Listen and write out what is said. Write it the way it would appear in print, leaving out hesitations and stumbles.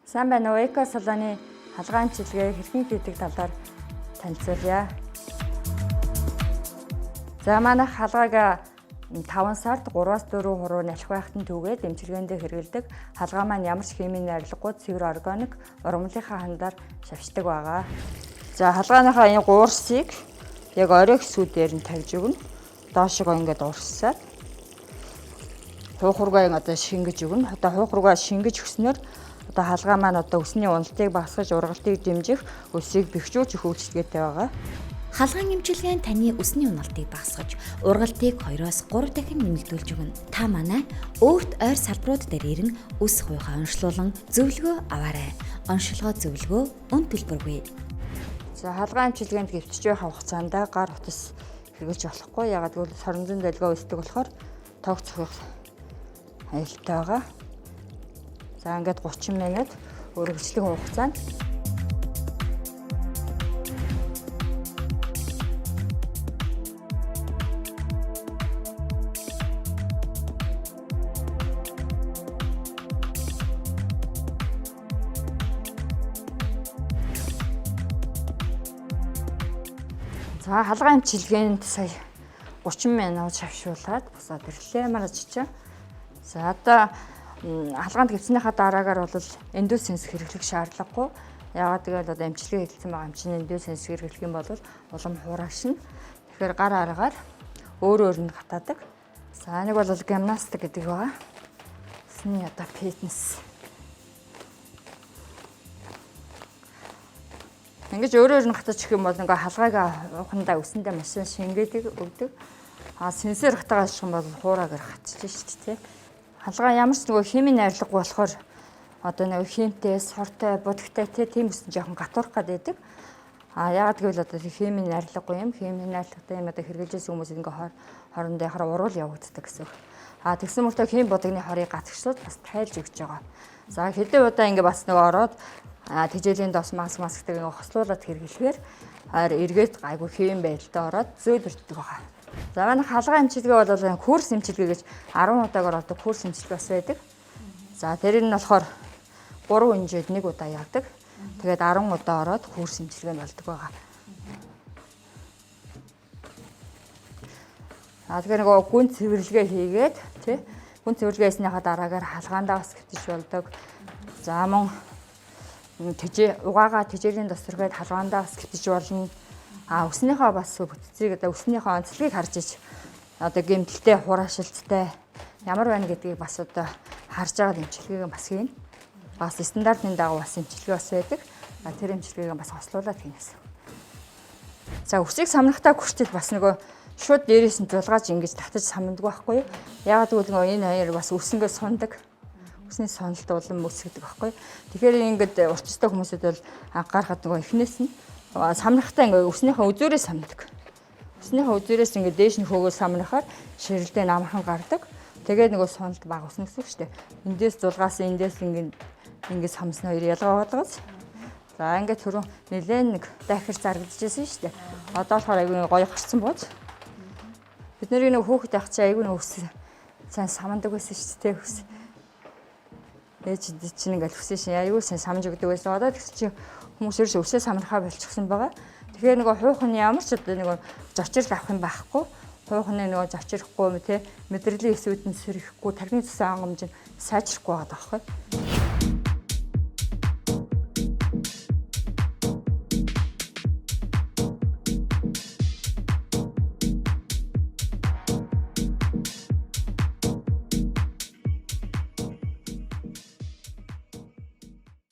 Сайн байна уу? Эко салааны халгаан чилгээ хэрхэн хийдэг талаар танилцуулъя. За манайх халгааг 5 сард 3-4 хуруу налих байхад нь түгээд эмчилгээндээ хэрэгэлдэг. Халгаа маань ямар ч химийн арилгагүй цэвэр органик ургамлынхаа хандаар шавьчдаг байгаа. За халгааныхаа энэ гуурсыг яг орой хэсгүүдээр нь тавьж өгнө. Доошоо ингээд урссаад хуухургаа одоо шингэж өгнө. Одоо хуухургаа шингэж өгснөөр одоо халгаа маань одоо өсний уналтыг багасгаж ургалтыг дэмжих өсийг бэхжүүлж өгөх үйлчилгээтэй байгаа. Халгаан эмчилгээ нь таны өсний уналтыг багасгаж, ургалтыг 2-3 дахин нэмэгдүүлж өгнө. Та манай өөрт ойр салбарууд дээр ирэн өс хуйгаа онцлуулан зөвлөгөө аваарай. Онцлогоо зөвлөгөө өн төлбөргүй. За халгаан эмчилгээнд гэвтэж байх хугацаанд гар утас хэрэглэж болохгүй. Ягаад гэвэл соромжон дэлгөө өсдөг болохоор тоог цохих аюултай байгаа. За ингээд 30 минут үргэлжлэх хугацаанд за халгаан эмчилгээнд сая 30 минут шавшуулаад босоод ирлээ марччаа. За одоо халгаанд гэвснийхаа дараагаар бол эндосенс хэрэглэх шаардлагагүй. Яагаад гэвэл одоо эмчилгээ хийлгсэн байгаа эмчийн эндосенс хэрэглэх юм бол улам хуурашна. Тэгэхээр гар аргаар өөр нь гатаадаг. За нэг бол гимнастик гэдэг байгаа. Өсний одоо фитнес. Ингэж өөр нь гатаач гэх юм бол ингээ халгааг ухандаа өсөндөө машин шингээдэг өгдөг. Сенсор гатаагаас шиг бол хуураагаар гатчих шүү дээ. Халгаа ямар ч нөгөө химийн арилгагүй болохоор одоо нөгөө химтэй, сортой, будагтай тийм үсэн жоохон гатуурах гэдэг. Яагаад гэвэл одоо химийн арилгагүй юм, химийн арилгатай юм одоо хэрэгжилжсэн хүмүүс ингээ хоорондоо хараа уруул явагддаг гэсэн үг. Тэгсэн мөртөө хим будагны хорыг гатгчлууд бас тайлж өгч байгаа. За хэдэн удаа ингээ бас нөгөө ороод тэжээлийн дос масктай ингээ хослуулаад хэрэглэхээр эргээд гайгүй хим байдалтай ороод зөөлөрдөг байгаа. За манай халгаан эмчилгээ бол курс эмчилгээ гэж 10 удаагаар ордог курс эмчилгээ бас байдаг. За тэр нь болохоор 3 хинжээд 1 удаа явдаг. Тэгээд 10 удаа ороод курс эмчилгээ нь болдог байгаа. Тэгэхээр нөгөө гүн цэвэрлэгээ хийгээд тий гүн цэвэрлэгээснийхаа дараагаар халгаандаа бас хэвтэж болдог. За мөн угаагаа тэжээлийн досргээд халгаандаа бас хэвтэж болно. Өснийхөө бас бүтцийг одоо өснийхөө онцлогийг харж иж одоо гэмтэлтэй хураашилттай ямар байна гэдгийг бас одоо харж байгаа эмчилгээг бас хийн. Бас стандартын дагуу бас эмчилгээ бас байдаг. Тэр эмчилгээг бас хослуулаад хийнэс. За өсийг самнахтаа хүртэл бас нөгөө шууд дээрээс нь зулгааж ингэж татаж самнадаг байхгүй юу? Яагаад гэвэл нөгөө энэ хоёр бас өснөгөө сундаг. Өсний сонолт улам өсгдөг байхгүй. Тэгэхээр ингэж урчстай хүмүүсэд бол гарахад нөгөө эхнээс нь самнахтаа ингээ өснийхөө үзүүрээс самнадаг. Өснийхөө үзүүрээс ингээ дээш нь хөөгөө самнахаар ширэлдээ намхан гардаг. Тэгээд нөгөө сонолт баг өснө гэсэн үг шүү дээ. Эндээс зулгаас эндээс ингээ самсны хоёр ялгаа байгаас. За ингээ түрүү нэлээд нэг дахир зарагдчихсэн шүү дээ. Одоо болохоор айгүй гоё гарцсан бууз. Бид нэрийг нэг хөөхд явах чи айгүй өс сайн самандаг байсан шүү дээ өс. Ээж чинь ингээл өсөн шин айгүй сайн самж өгдөг байсан. Одоо тэгс чи хүмүүс ерөөсөө өсөө самнахаа болчихсон байгаа. Тэгэхээр нөгөө хуухны ямар ч одоо нөгөө зочрол авах юм байхгүй. Хуухны нөгөө зочрохгүй те мэдрэлийн эсвүүд нь сэрэхгүй тархины цэсэн хангамж нь сайжрахгүй байгаа байхгүй.